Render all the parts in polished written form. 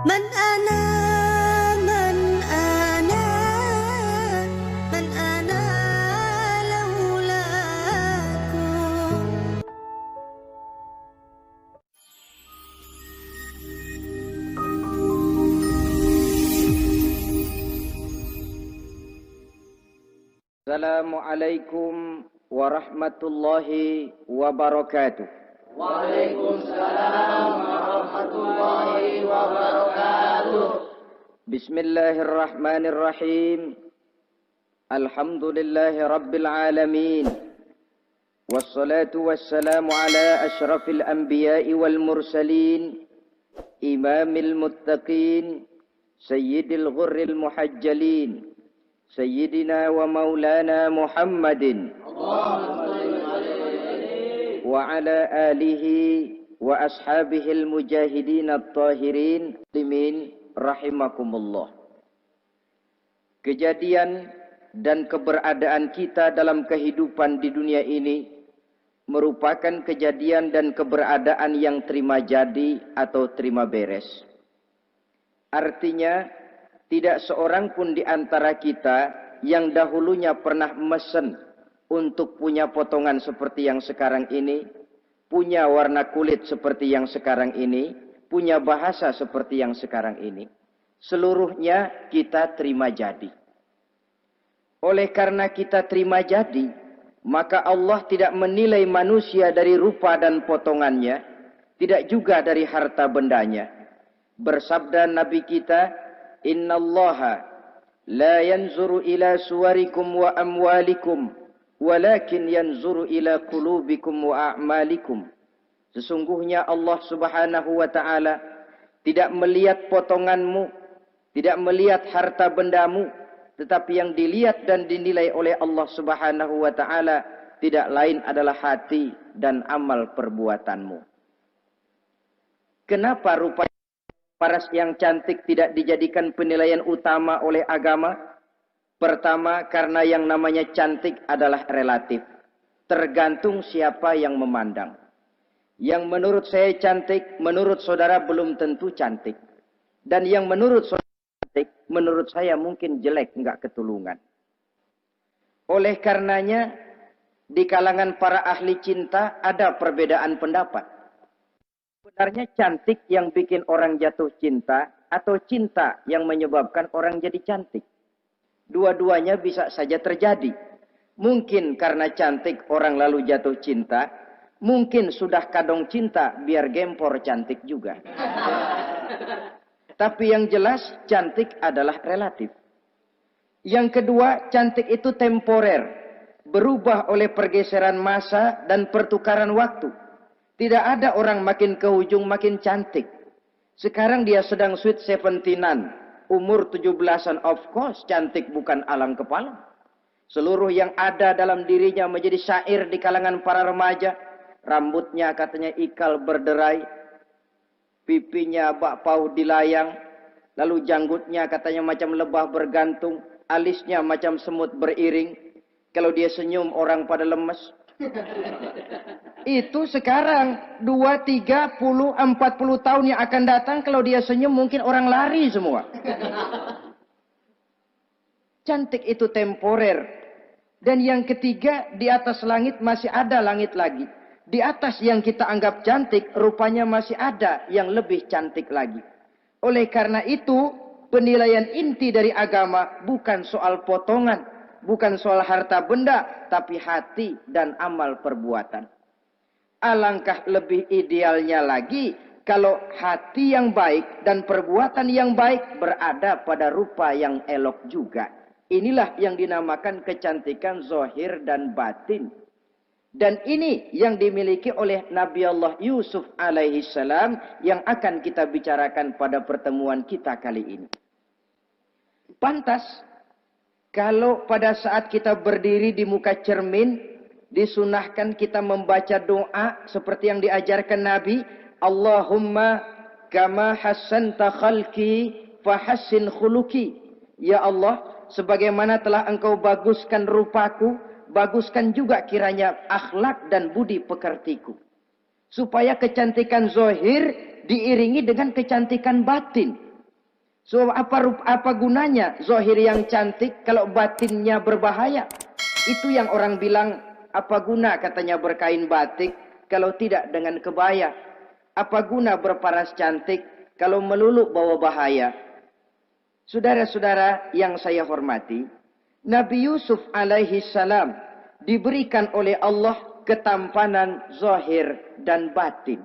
من أنا من أنا من أنا لولاكم. Assalamualaikum warahmatullahi wabarakatuh. Waalaikumsalam warahmatullahi wabarakatuh. Bismillahirrahmanirrahim. Alhamdulillahi rabbil alamin. Wassalatu wassalamu ala ashrafil anbiya'i wal mursalin, imamil muttaqin, sayyidil ghurril muhajjalin, sayyidina wa maulana Muhammadin wa ala alihi wa ashabihil mujahidin at-tahirin limin rahimakumullah. Kejadian dan keberadaan kita dalam kehidupan di dunia ini merupakan kejadian dan keberadaan yang terima jadi atau terima beres. Artinya, tidak seorang pun di antara kita yang dahulunya pernah mesen untuk punya potongan seperti yang sekarang ini, punya warna kulit seperti yang sekarang ini, punya bahasa seperti yang sekarang ini. Seluruhnya kita terima jadi. Oleh karena kita terima jadi, maka Allah tidak menilai manusia dari rupa dan potongannya, tidak juga dari harta bendanya. Bersabda Nabi kita, Innallaha la yanzuru ila suwarikum wa amwalikum, walakin yanzuru ila qulubikum wa a'malikum. Sesungguhnya Allah Subhanahu wa ta'ala tidak melihat potonganmu, tidak melihat harta bendamu, tetapi yang dilihat dan dinilai oleh Allah Subhanahu wa ta'ala tidak lain adalah hati dan amal perbuatanmu. Kenapa rupanya paras yang cantik tidak dijadikan penilaian utama oleh agama? Pertama, karena yang namanya cantik adalah relatif. Tergantung siapa yang memandang. Yang menurut saya cantik, menurut saudara belum tentu cantik. Dan yang menurut saudara cantik, menurut saya mungkin jelek, enggak ketulungan. Oleh karenanya, di kalangan para ahli cinta ada perbedaan pendapat. Sebenarnya cantik yang bikin orang jatuh cinta atau cinta yang menyebabkan orang jadi cantik. Dua-duanya bisa saja terjadi. Mungkin karena cantik orang lalu jatuh cinta, mungkin sudah kadong cinta biar gempor cantik juga. Tapi yang jelas cantik adalah relatif. Yang kedua, cantik itu temporer, berubah oleh pergeseran masa dan pertukaran waktu. Tidak ada orang makin ke ujung makin cantik. Sekarang dia sedang sweet 17-an, umur 17-an, of course cantik bukan alang kepala. Seluruh yang ada dalam dirinya menjadi syair di kalangan para remaja. Rambutnya katanya ikal berderai, pipinya bakpao dilayang, lalu janggutnya katanya macam lebah bergantung, alisnya macam semut beriring. Kalau dia senyum orang pada lemes. Itu sekarang 2, 30, 40 tahun yang akan datang, kalau dia senyum mungkin orang lari semua. Cantik itu temporer. Dan yang ketiga, di atas langit masih ada langit lagi. Di atas yang kita anggap cantik, rupanya masih ada yang lebih cantik lagi. Oleh karena itu, penilaian inti dari agama bukan soal potongan, bukan soal harta benda, tapi hati dan amal perbuatan. Alangkah lebih idealnya lagi kalau hati yang baik dan perbuatan yang baik berada pada rupa yang elok juga. Inilah yang dinamakan kecantikan zahir dan batin. Dan ini yang dimiliki oleh Nabi Allah Yusuf alaihi salam yang akan kita bicarakan pada pertemuan kita kali ini. Pantas kalau pada saat kita berdiri di muka cermin, disunahkan kita membaca doa seperti yang diajarkan Nabi. Allahumma kama hassanta khalqi fahassin khuluki. Ya Allah, sebagaimana telah engkau baguskan rupaku, baguskan juga kiranya akhlak dan budi pekertiku. Supaya kecantikan zahir diiringi dengan kecantikan batin. So apa gunanya zahir yang cantik kalau batinnya berbahaya? Itu yang orang bilang, apa guna katanya berkain batik kalau tidak dengan kebaya? Apa guna berparas cantik kalau melulu bawa bahaya? Saudara-saudara yang saya hormati, Nabi Yusuf alaihi salam diberikan oleh Allah ketampanan zahir dan batin.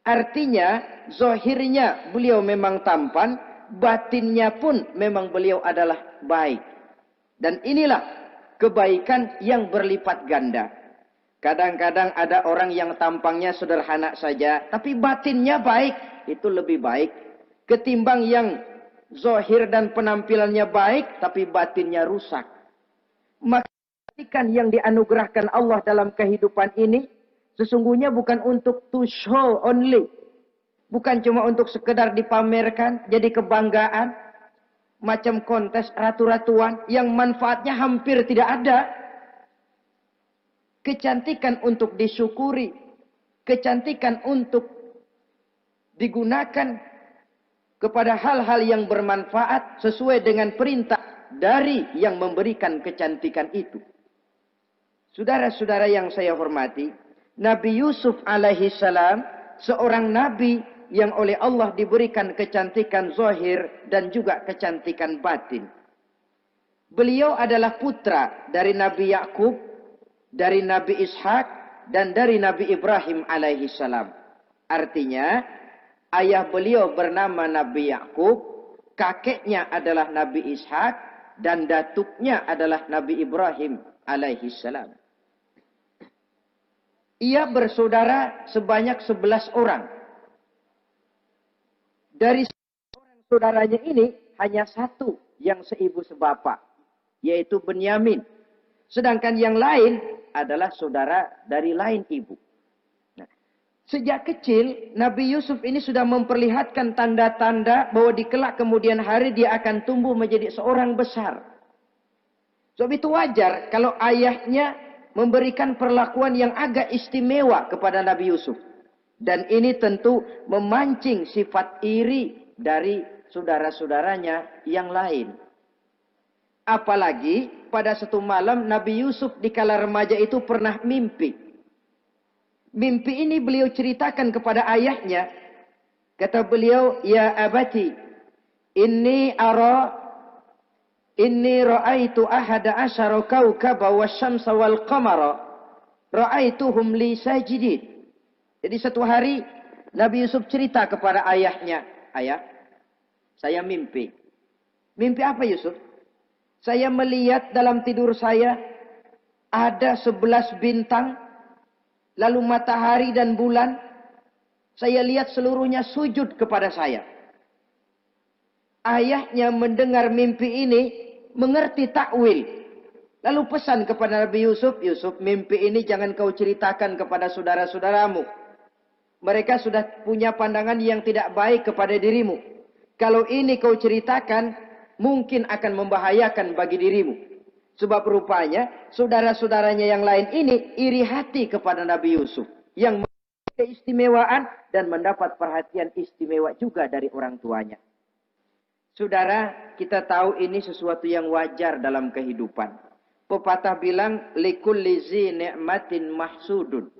Artinya, zahirnya beliau memang tampan, batinnya pun memang beliau adalah baik. Dan inilah kebaikan yang berlipat ganda. Kadang-kadang ada orang yang tampangnya sederhana saja, tapi batinnya baik. Itu lebih baik ketimbang yang zahir dan penampilannya baik, tapi batinnya rusak. Maka kebaikan yang dianugerahkan Allah dalam kehidupan ini, sesungguhnya bukan untuk to show only. Bukan cuma untuk sekedar dipamerkan, jadi kebanggaan. Macam kontes ratu-ratuan yang manfaatnya hampir tidak ada. Kecantikan untuk disyukuri. Kecantikan untuk digunakan kepada hal-hal yang bermanfaat sesuai dengan perintah dari yang memberikan kecantikan itu. Saudara-saudara yang saya hormati, Nabi Yusuf alaihi salam seorang nabi yang oleh Allah diberikan kecantikan zahir dan juga kecantikan batin. Beliau adalah putra dari Nabi Yakub, dari Nabi Ishak, dan dari Nabi Ibrahim alaihi salam. Artinya, ayah beliau bernama Nabi Yakub, kakeknya adalah Nabi Ishak, dan datuknya adalah Nabi Ibrahim alaihi salam. Ia bersaudara sebanyak 11 orang. Dari orang saudaranya ini hanya satu yang seibu sebapak, yaitu Benyamin. Sedangkan yang lain adalah saudara dari lain ibu. Nah, sejak kecil Nabi Yusuf ini sudah memperlihatkan tanda-tanda bahwa di kelak kemudian hari dia akan tumbuh menjadi seorang besar. Sebab itu wajar kalau ayahnya memberikan perlakuan yang agak istimewa kepada Nabi Yusuf. Dan ini tentu memancing sifat iri dari saudara-saudaranya yang lain. Apalagi pada satu malam Nabi Yusuf di kala remaja itu pernah mimpi. Mimpi ini beliau ceritakan kepada ayahnya. Kata beliau, "Ya abati, inni ra'aitu ahada asyara kawkaba wasyamsa wal qamara ra'aituhum li sajidin." Jadi satu hari Nabi Yusuf cerita kepada ayahnya, "Ayah, saya mimpi." Mimpi apa Yusuf? "Saya melihat dalam tidur saya ada 11 bintang, lalu matahari dan bulan. Saya lihat seluruhnya sujud kepada saya." Ayahnya mendengar mimpi ini, mengerti takwil. Lalu pesan kepada Nabi Yusuf, "Yusuf, mimpi ini jangan kau ceritakan kepada saudara-saudaramu. Mereka sudah punya pandangan yang tidak baik kepada dirimu. Kalau ini kau ceritakan, mungkin akan membahayakan bagi dirimu." Sebab rupanya, saudara-saudaranya yang lain ini iri hati kepada Nabi Yusuf. Yang memiliki keistimewaan dan mendapat perhatian istimewa juga dari orang tuanya. Saudara, kita tahu ini sesuatu yang wajar dalam kehidupan. Pepatah bilang, "Likulli zi ni'matin mahsudun."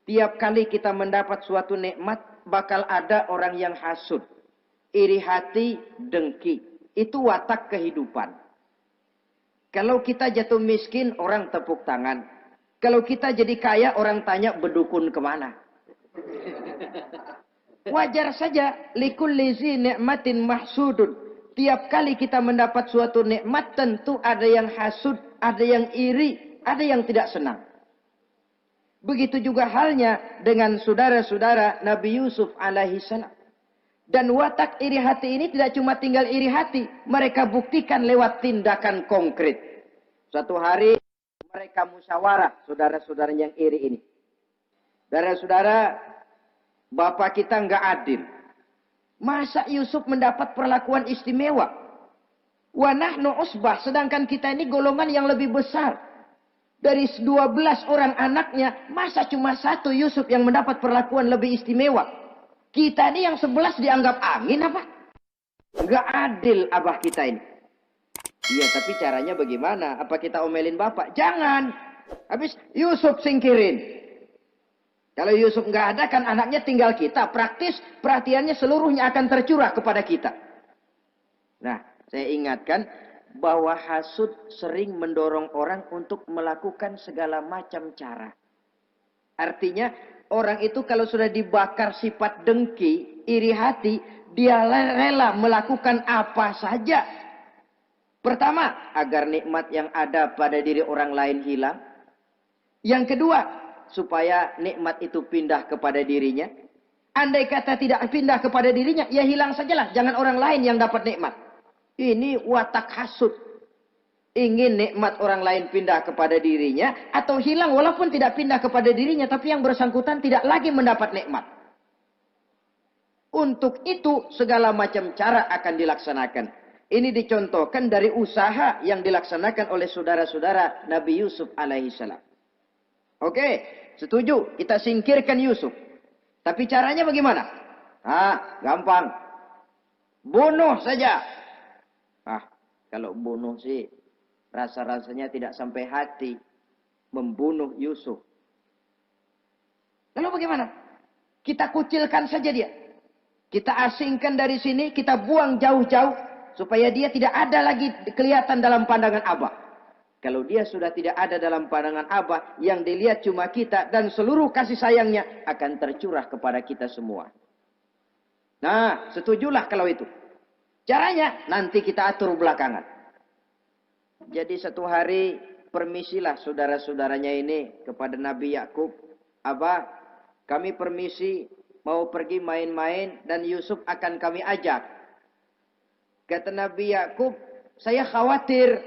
Tiap kali kita mendapat suatu nikmat, bakal ada orang yang hasud. Iri hati, dengki. Itu watak kehidupan. Kalau kita jatuh miskin, orang tepuk tangan. Kalau kita jadi kaya, orang tanya berdukun kemana. Wajar saja. Likulli zi ni'matin mahsudun. Tiap kali kita mendapat suatu nikmat, tentu ada yang hasud, ada yang iri, ada yang tidak senang. Begitu juga halnya dengan saudara-saudara Nabi Yusuf alaihi salam. Dan watak iri hati ini tidak cuma tinggal iri hati. Mereka buktikan lewat tindakan konkret. Suatu hari mereka musyawarah, saudara-saudara yang iri ini. Saudara-saudara, bapak kita enggak adil. Masa Yusuf mendapat perlakuan istimewa? Wa nahnu usbah, sedangkan kita ini golongan yang lebih besar. Dari 12 orang anaknya, masa cuma satu Yusuf yang mendapat perlakuan lebih istimewa? Kita ini yang 11 dianggap angin apa? Nggak adil abah kita ini. Iya, tapi caranya bagaimana? Apa kita omelin bapak? Jangan. Habis Yusuf singkirin. Kalau Yusuf nggak ada, kan anaknya tinggal kita. Praktis, perhatiannya seluruhnya akan tercurah kepada kita. Nah, saya ingatkan bahwa hasud sering mendorong orang untuk melakukan segala macam cara. Artinya, orang itu kalau sudah dibakar sifat dengki, iri hati, dia rela melakukan apa saja. Pertama, agar nikmat yang ada pada diri orang lain hilang. Yang kedua, supaya nikmat itu pindah kepada dirinya. Andai kata tidak pindah kepada dirinya, ya hilang sajalah. Jangan orang lain yang dapat nikmat. Ini watak hasud. Ingin nikmat orang lain pindah kepada dirinya, atau hilang walaupun tidak pindah kepada dirinya, tapi yang bersangkutan tidak lagi mendapat nikmat. Untuk itu, segala macam cara akan dilaksanakan. Ini dicontohkan dari usaha yang dilaksanakan oleh saudara-saudara Nabi Yusuf alaihissalam. Oke, setuju. Kita singkirkan Yusuf. Tapi caranya bagaimana? Gampang. Bunuh saja. Kalau bunuh sih, rasa-rasanya tidak sampai hati. Membunuh Yusuf. Lalu bagaimana? Kita kucilkan saja dia. Kita asingkan dari sini, kita buang jauh-jauh. Supaya dia tidak ada lagi kelihatan dalam pandangan Abah. Kalau dia sudah tidak ada dalam pandangan Abah, yang dilihat cuma kita dan seluruh kasih sayangnya akan tercurah kepada kita semua. Nah, setujulah kalau itu. Caranya nanti kita atur belakangan. Jadi satu hari permisilah saudara-saudaranya ini kepada Nabi Yakub. Abah, kami permisi mau pergi main-main dan Yusuf akan kami ajak. Kata Nabi Yakub, saya khawatir.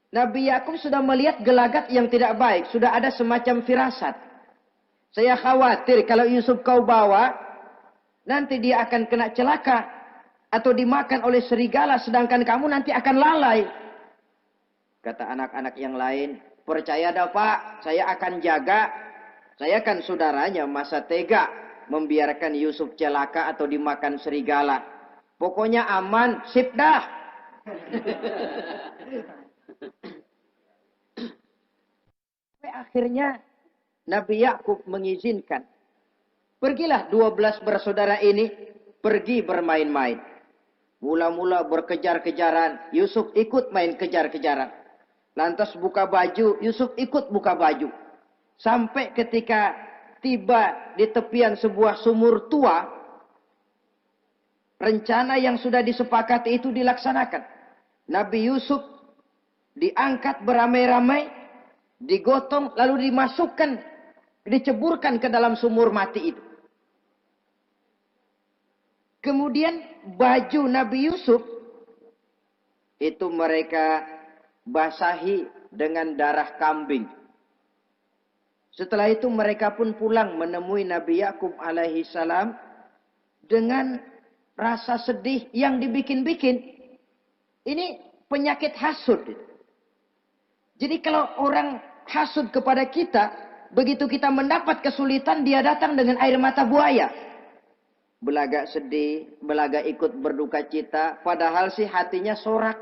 Nabi Yakub sudah melihat gelagat yang tidak baik. Sudah ada semacam firasat. Saya khawatir kalau Yusuf kau bawa, nanti dia akan kena celaka. Atau dimakan oleh serigala, sedangkan kamu nanti akan lalai. Kata anak-anak yang lain, percaya dah Pak, saya akan jaga. Saya kan saudaranya, masa tega membiarkan Yusuf celaka atau dimakan serigala. Pokoknya aman, sip dah. Akhirnya Nabi Yakub mengizinkan. Pergilah 12 bersaudara ini pergi bermain-main. Mula-mula berkejar-kejaran, Yusuf ikut main kejar-kejaran. Lantas buka baju, Yusuf ikut buka baju. Sampai ketika tiba di tepian sebuah sumur tua, rencana yang sudah disepakati itu dilaksanakan. Nabi Yusuf diangkat beramai-ramai, digotong, lalu dimasukkan, diceburkan ke dalam sumur mati itu. Kemudian baju Nabi Yusuf itu mereka basahi dengan darah kambing. Setelah itu mereka pun pulang menemui Nabi Yakub alaihi salam dengan rasa sedih yang dibikin-bikin. Ini penyakit hasud. Jadi kalau orang hasud kepada kita, begitu kita mendapat kesulitan, dia datang dengan air mata buaya. Belagak sedih, belagak ikut berduka cita, padahal sih hatinya sorak.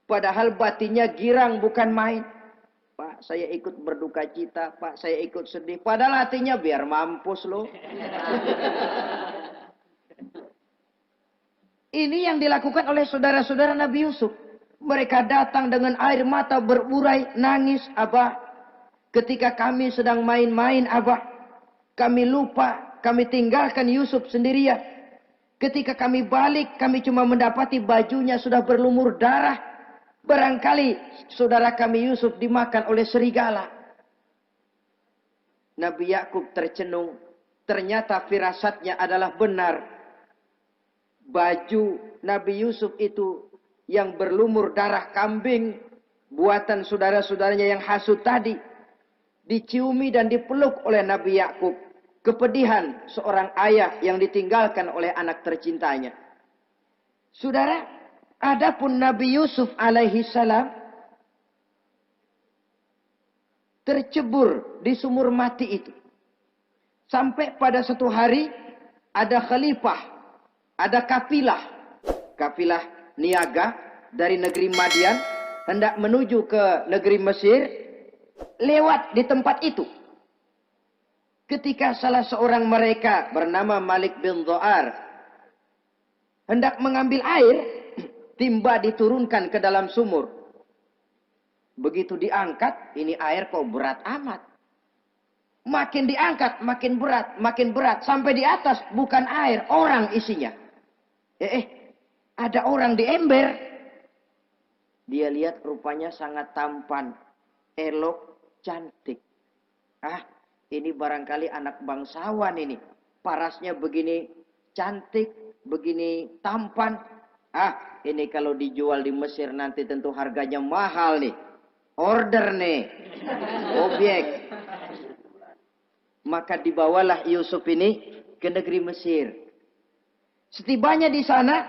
Padahal batinnya girang bukan main. Pak, saya ikut berduka cita, Pak, saya ikut sedih. Padahal hatinya biar mampus loh. Ini yang dilakukan oleh saudara-saudara Nabi Yusuf. Mereka datang dengan air mata berurai, nangis, Abah. Ketika kami sedang main-main, Abah, kami lupa, kami tinggalkan Yusuf sendirian. Ketika kami balik, kami cuma mendapati bajunya sudah berlumur darah. Barangkali saudara kami Yusuf dimakan oleh serigala. Nabi Yakub tercenung. Ternyata firasatnya adalah benar. Baju Nabi Yusuf itu yang berlumur darah kambing, buatan saudara-saudaranya yang hasut tadi, diciumi dan dipeluk oleh Nabi Yakub. Kepedihan seorang ayah yang ditinggalkan oleh anak tercintanya. Saudara, adapun Nabi Yusuf alaihi salam tercebur di sumur mati itu. Sampai pada satu hari ada khalifah ada kafilah niaga dari negeri Madian hendak menuju ke negeri Mesir, lewat di tempat itu. Ketika salah seorang mereka bernama Malik bin Dha'ar hendak mengambil air, timba diturunkan ke dalam sumur. Begitu diangkat, ini air kok berat amat. Makin diangkat, makin berat. Sampai di atas, bukan air, orang isinya. Ada orang di ember. Dia lihat rupanya sangat tampan, elok, cantik. Ini barangkali anak bangsawan ini. Parasnya begini cantik, begini tampan. Ini kalau dijual di Mesir nanti tentu harganya mahal nih. Order nih. Objek. Maka dibawalah Yusuf ini ke negeri Mesir. Setibanya di sana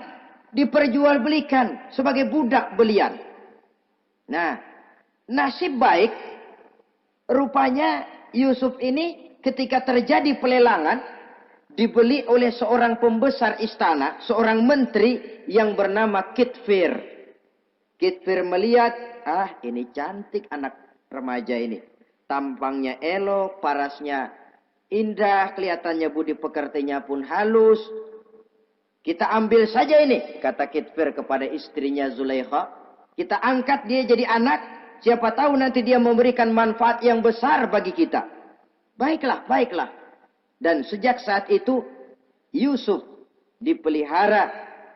diperjualbelikan sebagai budak belian. Nah, nasib baik rupanya Yusuf ini ketika terjadi pelelangan dibeli oleh seorang pembesar istana, seorang menteri yang bernama Kitfir. Kitfir melihat, ini cantik anak remaja ini. Tampangnya elok, parasnya indah, kelihatannya budi pekertinya pun halus. Kita ambil saja ini, kata Kitfir kepada istrinya Zulaikha. Kita angkat dia jadi anak, siapa tahu nanti dia memberikan manfaat yang besar bagi kita. Baiklah. Dan sejak saat itu, Yusuf dipelihara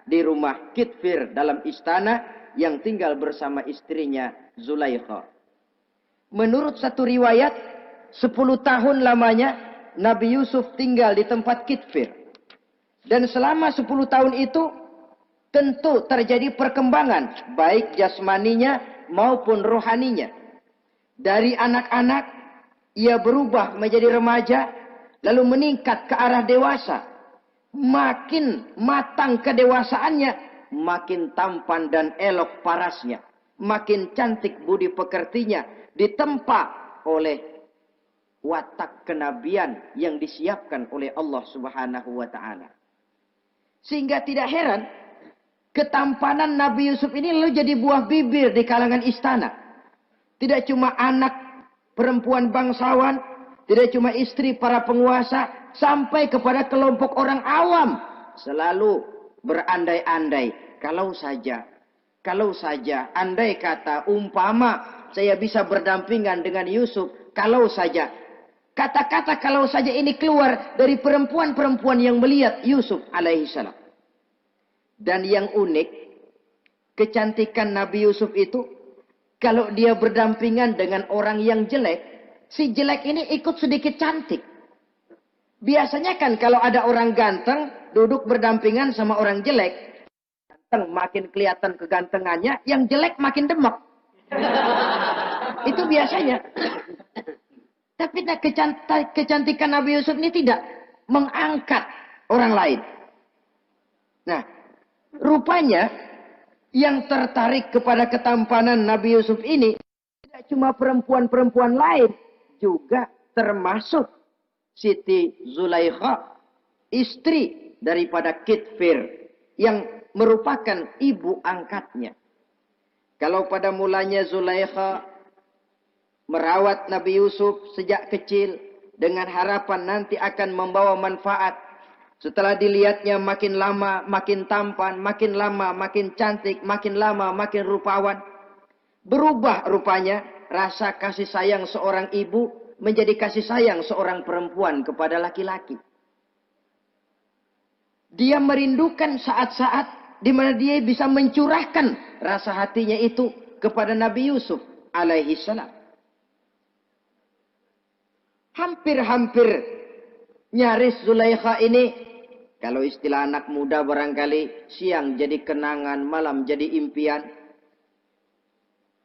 di rumah Kitfir dalam istana yang tinggal bersama istrinya Zulaikha. Menurut satu riwayat, 10 tahun lamanya Nabi Yusuf tinggal di tempat Kitfir. Dan selama 10 tahun itu tentu terjadi perkembangan baik jasmaninya maupun rohaninya. Dari anak-anak ia berubah menjadi remaja lalu meningkat ke arah dewasa. Makin matang kedewasaannya, makin tampan dan elok parasnya, makin cantik budi pekertinya, ditempa oleh watak kenabian yang disiapkan oleh Allah Subhanahu wa taala. Sehingga tidak heran ketampanan Nabi Yusuf ini lalu jadi buah bibir di kalangan istana. Tidak cuma anak perempuan bangsawan, tidak cuma istri para penguasa, sampai kepada kelompok orang awam selalu berandai-andai. Kalau saja, andai kata umpama saya bisa berdampingan dengan Yusuf, kalau saja. Kata-kata kalau saja ini keluar dari perempuan-perempuan yang melihat Yusuf alaihissalam. Dan yang unik, kecantikan Nabi Yusuf itu, kalau dia berdampingan dengan orang yang jelek, si jelek ini ikut sedikit cantik. Biasanya kan kalau ada orang ganteng, duduk berdampingan sama orang jelek, ganteng makin kelihatan kegantengannya, yang jelek makin demek. Itu biasanya. Tapi kecantikan Nabi Yusuf ini tidak mengangkat orang lain. Nah, rupanya yang tertarik kepada ketampanan Nabi Yusuf ini tidak cuma perempuan-perempuan lain, juga termasuk Siti Zulaikha, istri daripada Kitfir, yang merupakan ibu angkatnya. Kalau pada mulanya Zulaikha merawat Nabi Yusuf sejak kecil dengan harapan nanti akan membawa manfaat. Setelah dilihatnya makin lama makin tampan, makin lama makin cantik, makin lama makin rupawan. Berubah rupanya rasa kasih sayang seorang ibu menjadi kasih sayang seorang perempuan kepada laki-laki. Dia merindukan saat-saat di mana dia bisa mencurahkan rasa hatinya itu kepada Nabi Yusuf alaihi salam. Hampir-hampir nyaris Zulaikha ini, kalau istilah anak muda barangkali, siang jadi kenangan, malam jadi impian.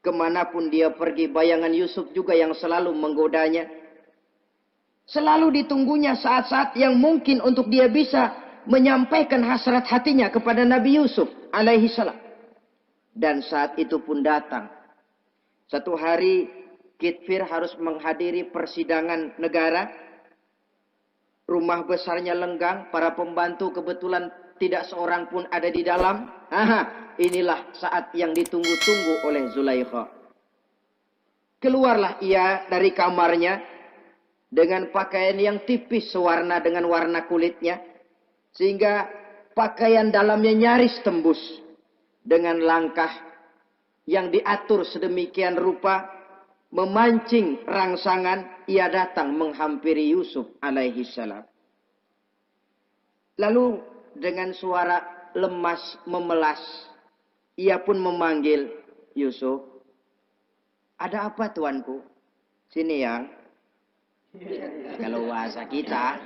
Kemanapun dia pergi, bayangan Yusuf juga yang selalu menggodanya. Selalu ditunggunya saat-saat yang mungkin untuk dia bisa menyampaikan hasrat hatinya kepada Nabi Yusuf alaihi salam. Dan saat itu pun datang. Satu hari Kitfir harus menghadiri persidangan negara. Rumah besarnya lenggang, para pembantu kebetulan tidak seorang pun ada di dalam. Inilah saat yang ditunggu-tunggu oleh Zulaikha. Keluarlah ia dari kamarnya dengan pakaian yang tipis sewarna dengan warna kulitnya, sehingga pakaian dalamnya nyaris tembus. Dengan langkah yang diatur sedemikian rupa, memancing rangsangan, ia datang menghampiri Yusuf alaihi salam. Lalu dengan suara lemas memelas, ia pun memanggil Yusuf. Ada apa tuanku? Sini yang. Kalau bahasa kita.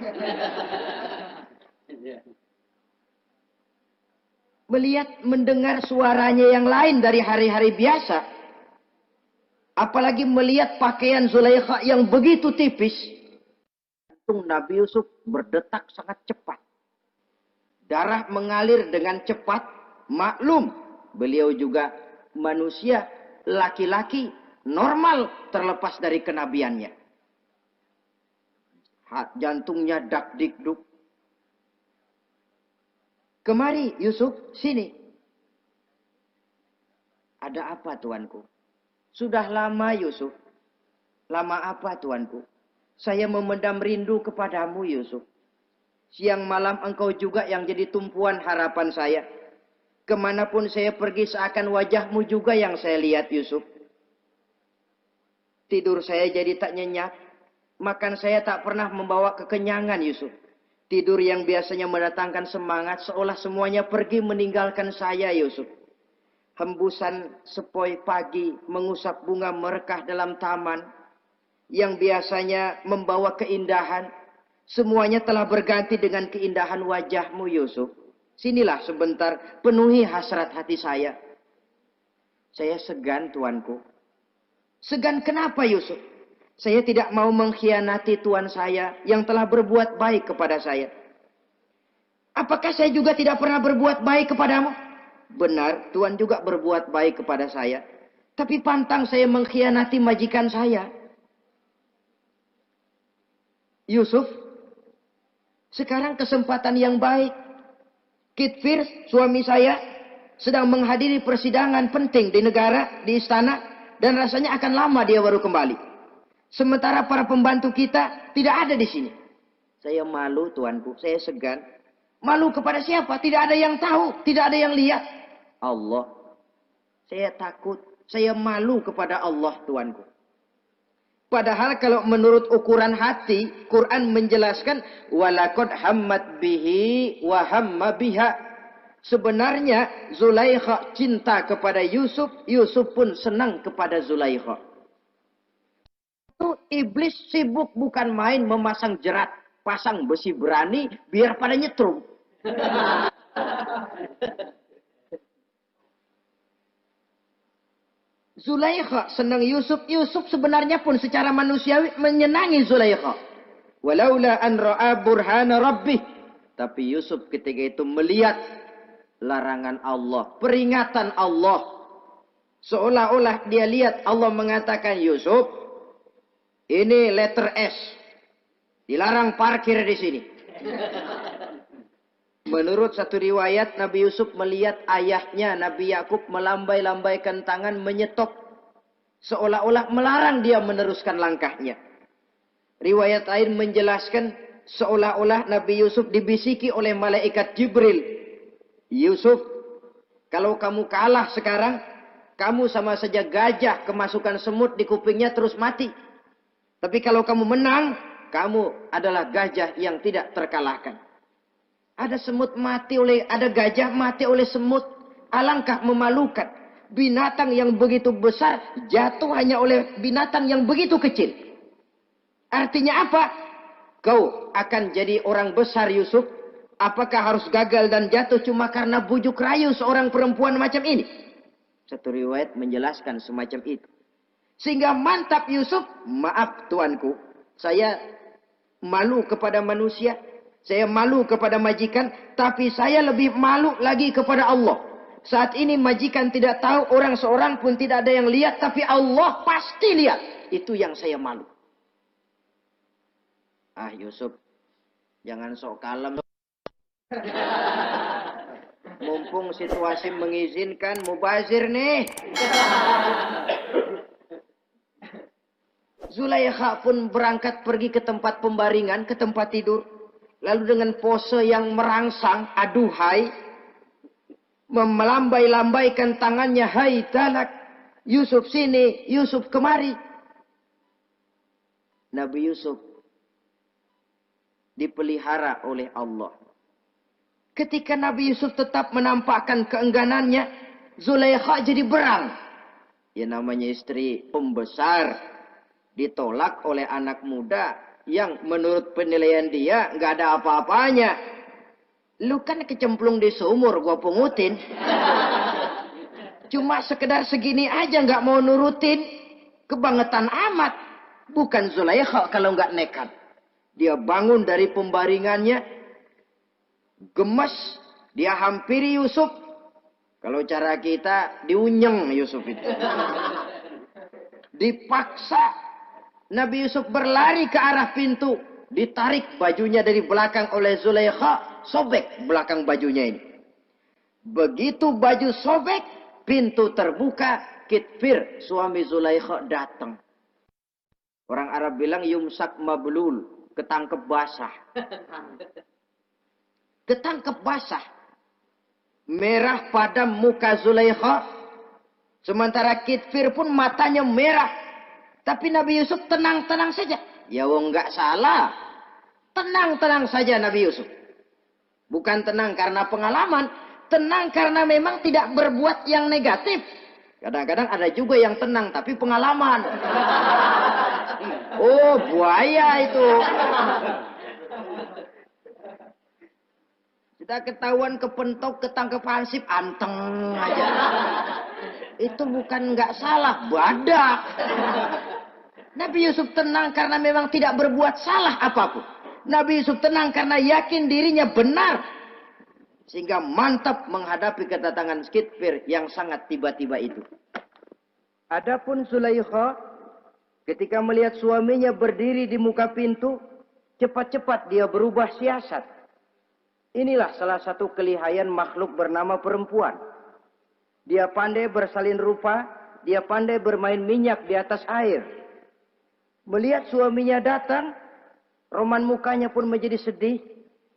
Melihat mendengar suaranya yang lain dari hari-hari biasa. Apalagi melihat pakaian Zulaikha yang begitu tipis. Jantung Nabi Yusuf berdetak sangat cepat. Darah mengalir dengan cepat. Maklum, beliau juga manusia, laki-laki, normal terlepas dari kenabiannya. Jantungnya dak-dik-duk. Kemari Yusuf, sini. Ada apa tuanku? Sudah lama Yusuf. Lama apa tuanku? Saya memendam rindu kepadamu Yusuf. Siang malam engkau juga yang jadi tumpuan harapan saya. Kemanapun saya pergi seakan wajahmu juga yang saya lihat Yusuf. Tidur saya jadi tak nyenyak. Makan saya tak pernah membawa kekenyangan Yusuf. Tidur yang biasanya mendatangkan semangat seolah semuanya pergi meninggalkan saya Yusuf. Hembusan sepoi pagi mengusap bunga merekah dalam taman yang biasanya membawa keindahan. Semuanya telah berganti dengan keindahan wajahmu Yusuf. Sinilah sebentar penuhi hasrat hati saya. Saya segan tuanku. Segan kenapa Yusuf? Saya tidak mau mengkhianati tuan saya yang telah berbuat baik kepada saya. Apakah saya juga tidak pernah berbuat baik kepadamu? Benar, tuan juga berbuat baik kepada saya. Tapi pantang saya mengkhianati majikan saya. Yusuf, sekarang kesempatan yang baik. Kitfir, suami saya, sedang menghadiri persidangan penting di negara, di istana. Dan rasanya akan lama dia baru kembali. Sementara para pembantu kita tidak ada di sini. Saya malu tuanku, saya segan. Malu kepada siapa? Tidak ada yang tahu, tidak ada yang lihat. Allah. Saya takut, saya malu kepada Allah tuanku. Padahal kalau menurut ukuran hati, Quran menjelaskan walaqad hammat bihi wa hamma biha. Sebenarnya Zulaikha cinta kepada Yusuf, Yusuf pun senang kepada Zulaikha. Iblis sibuk bukan main memasang jerat, pasang besi berani biar pada nyetrum. Zulaikha senang Yusuf. Yusuf sebenarnya pun secara manusiawi menyenangi Zulaikha. Walaula an ra'a burhana rabbih. Tapi Yusuf ketika itu melihat larangan Allah, peringatan Allah. Seolah-olah dia lihat Allah mengatakan, Yusuf, ini letter S. Dilarang parkir di sini. Menurut satu riwayat, Nabi Yusuf melihat ayahnya, Nabi Yakub, melambai-lambaikan tangan menyetop. Seolah-olah melarang dia meneruskan langkahnya. Riwayat lain menjelaskan, seolah-olah Nabi Yusuf dibisiki oleh malaikat Jibril. Yusuf, kalau kamu kalah sekarang, kamu sama saja gajah kemasukan semut di kupingnya terus mati. Tapi kalau kamu menang, kamu adalah gajah yang tidak terkalahkan. Ada semut mati oleh, ada gajah mati oleh semut. Alangkah memalukan. Binatang yang begitu besar jatuh hanya oleh binatang yang begitu kecil. Artinya apa? Kau akan jadi orang besar Yusuf. Apakah harus gagal dan jatuh cuma karena bujuk rayu seorang perempuan macam ini? Satu riwayat menjelaskan semacam itu. Sehingga mantap Yusuf, maaf tuanku, saya malu kepada manusia, saya malu kepada majikan, tapi saya lebih malu lagi kepada Allah. Saat ini majikan tidak tahu, orang seorang pun tidak ada yang lihat, tapi Allah pasti lihat. Itu yang saya malu. Ah Yusuf, jangan sok kalem. mumpung situasi mengizinkan, mubazir nih. Zulaikha pun berangkat pergi ke tempat pembaringan, ke tempat tidur. Lalu dengan pose yang merangsang, aduhai, melambai-lambaikan tangannya, hai talak, Yusuf sini, Yusuf kemari. Nabi Yusuf dipelihara oleh Allah. Ketika Nabi Yusuf tetap menampakkan keengganannya, Zulaikha jadi berang. Ya namanya istri pembesar, ditolak oleh anak muda yang menurut penilaian dia nggak ada apa-apanya. Lu kan kecemplung di sumur, gua pungutin. Cuma sekedar segini aja nggak mau nurutin. Kebangetan amat. Bukan Zulaikha kalau nggak nekat. Dia bangun dari pembaringannya. Gemes. Dia hampiri Yusuf. Kalau cara kita diunyeng Yusuf itu. Dipaksa. Nabi Yusuf berlari ke arah pintu. Ditarik bajunya dari belakang oleh Zulaikha. Sobek belakang bajunya ini. Begitu baju sobek. Pintu terbuka. Kitfir suami Zulaikha datang. Orang Arab bilang yumsak mablul. Ketangkep basah. Ketangkep basah. Merah padam muka Zulaikha. Sementara Kitfir pun matanya merah. Tapi Nabi Yusuf tenang-tenang saja. Ya wong nggak salah. Tenang-tenang saja Nabi Yusuf. Bukan tenang karena pengalaman. Tenang karena memang tidak berbuat yang negatif. Kadang-kadang ada juga yang tenang tapi pengalaman. Oh buaya itu. Kita ketahuan kepentok, ketangkep hansip, anteng aja. Itu bukan nggak salah, badak. Nabi Yusuf tenang karena memang tidak berbuat salah apapun. Nabi Yusuf tenang karena yakin dirinya benar. Sehingga mantap menghadapi kedatangan Kitfir yang sangat tiba-tiba itu. Adapun Zulaikha ketika melihat suaminya berdiri di muka pintu, cepat-cepat dia berubah siasat. Inilah salah satu kelihayan makhluk bernama perempuan. Dia pandai bersalin rupa, dia pandai bermain minyak di atas air. Melihat suaminya datang, roman mukanya pun menjadi sedih.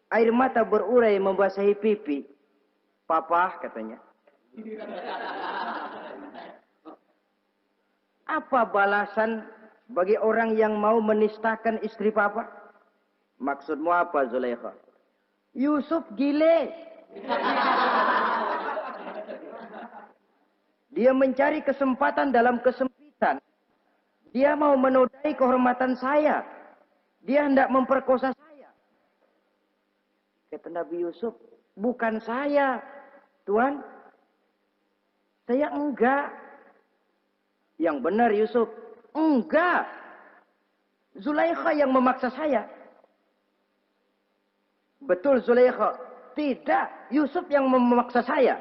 Air mata berurai membasahi pipi. Papa, katanya. Apa balasan bagi orang yang mau menistakan istri papa? Maksudmu apa, Zulaikha? Yusuf gile. Dia mencari kesempatan dalam kesempitan. Dia mau menodai kehormatan saya. Dia hendak memperkosa saya. Kata Nabi Yusuf, bukan saya, Tuan. Saya enggak. Yang benar Yusuf, enggak. Zulaikha yang memaksa saya. Betul Zulaikha, tidak. Yusuf yang memaksa saya.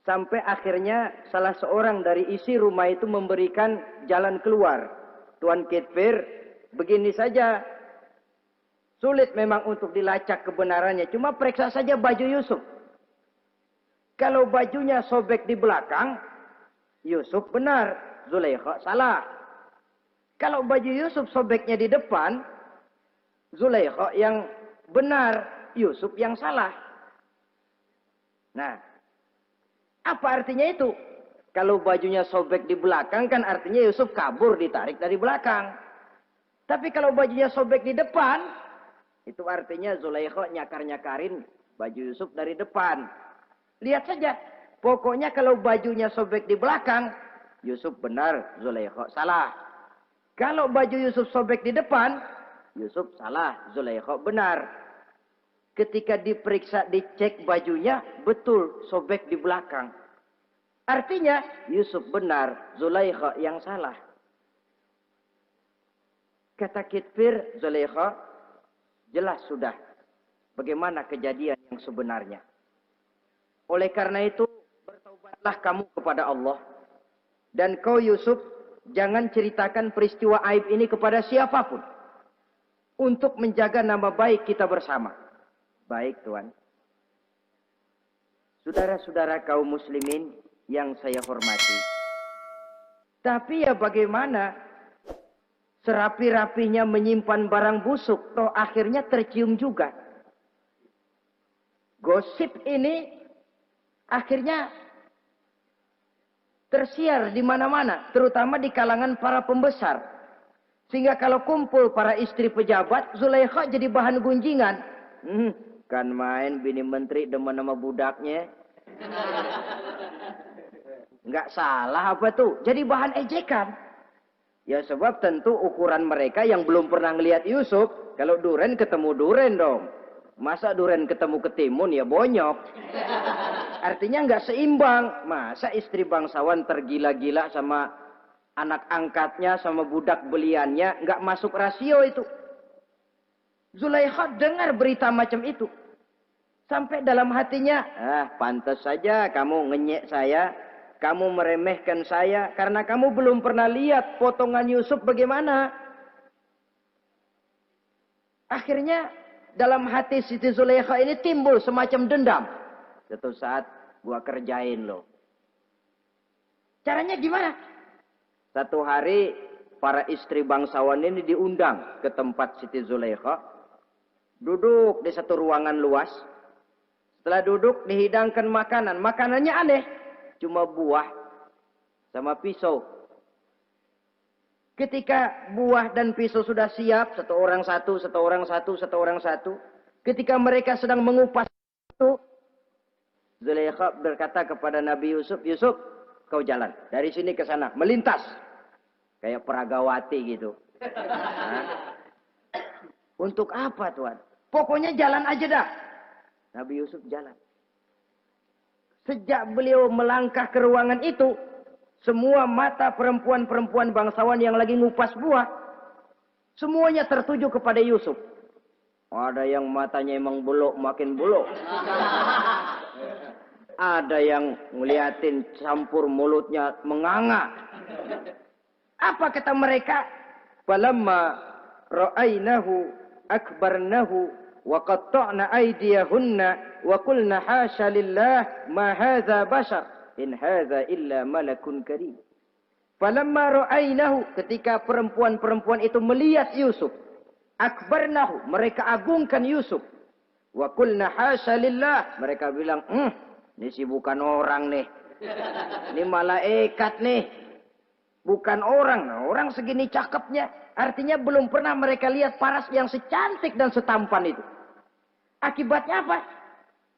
Sampai akhirnya salah seorang dari isi rumah itu memberikan jalan keluar. Tuan Kitfir, begini saja. Sulit memang untuk dilacak kebenarannya. Cuma periksa saja baju Yusuf. Kalau bajunya sobek di belakang, Yusuf benar. Zulaikha salah. Kalau baju Yusuf sobeknya di depan, Zulaikha yang benar. Yusuf yang salah. Nah, apa artinya itu? Kalau bajunya sobek di belakang kan artinya Yusuf kabur ditarik dari belakang. Tapi kalau bajunya sobek di depan, itu artinya Zulaikha nyakar-nyakarin baju Yusuf dari depan. Lihat saja. Pokoknya kalau bajunya sobek di belakang, Yusuf benar, Zulaikha salah. Kalau baju Yusuf sobek di depan, Yusuf salah, Zulaikha benar. Ketika diperiksa, dicek bajunya, betul sobek di belakang. Artinya Yusuf benar, Zulaikha yang salah. Kata Kitfir, Zulaikha, jelas sudah bagaimana kejadian yang sebenarnya. Oleh karena itu, bertaubatlah kamu kepada Allah. Dan kau Yusuf, jangan ceritakan peristiwa aib ini kepada siapapun. Untuk menjaga nama baik kita bersama. Baik Tuan. Saudara-saudara kaum muslimin yang saya hormati. Tapi ya bagaimana? Serapi-rapinya menyimpan barang busuk, toh akhirnya tercium juga. Gosip ini akhirnya tersiar di mana-mana, terutama di kalangan para pembesar. Sehingga kalau kumpul para istri pejabat, Zulaikha jadi bahan gunjingan. Kan main bini menteri demen sama budaknya. Nggak salah apa tuh? Jadi bahan ejekan. Ya sebab tentu ukuran mereka yang belum pernah ngelihat Yusuf, kalau duren ketemu duren dong. Masa duren ketemu ketimun ya bonyok. Artinya nggak seimbang. Masa istri bangsawan tergila-gila sama anak angkatnya, sama budak beliannya, nggak masuk rasio itu. Zulaikha dengar berita macam itu. Sampai dalam hatinya, pantas saja kamu ngenyek saya. Kamu meremehkan saya karena kamu belum pernah lihat potongan Yusuf bagaimana. Akhirnya dalam hati Siti Zulaikha ini timbul semacam dendam. Suatu saat gua kerjain lo. Caranya gimana? Satu hari para istri bangsawan ini diundang ke tempat Siti Zulaikha. Duduk di satu ruangan luas. Setelah duduk dihidangkan makanan. Makanannya aneh. Cuma buah sama pisau. Ketika buah dan pisau sudah siap, satu orang satu. Ketika mereka sedang mengupas itu, Zulaikha berkata kepada Nabi Yusuf, Yusuf, kau jalan dari sini ke sana, melintas. Kayak peragawati gitu. Untuk apa Tuhan? Pokoknya jalan aja dah. Nabi Yusuf jalan. Sejak beliau melangkah ke ruangan itu, semua mata perempuan-perempuan bangsawan yang lagi ngupas buah, semuanya tertuju kepada Yusuf. Ada yang matanya emang buluk, makin buluk. Ada yang ngeliatin campur mulutnya menganga. Apa kata mereka? Falamma ra'ainahu akbarnahu wa qatta'na aydiyahunna wa qulna hasya lillah ma hadza bashar in hadza illa malakun karim. Falamma ra'ainahu, ketika perempuan-perempuan itu melihat Yusuf, akbarnahu, mereka agungkan Yusuf. Wa qulna hasya lillah, mereka bilang, ini sih bukan orang nih. Ini malaikat nih. Bukan orang. Nah, orang segini cakepnya. Artinya belum pernah mereka lihat paras yang secantik dan setampan itu. Akibatnya apa?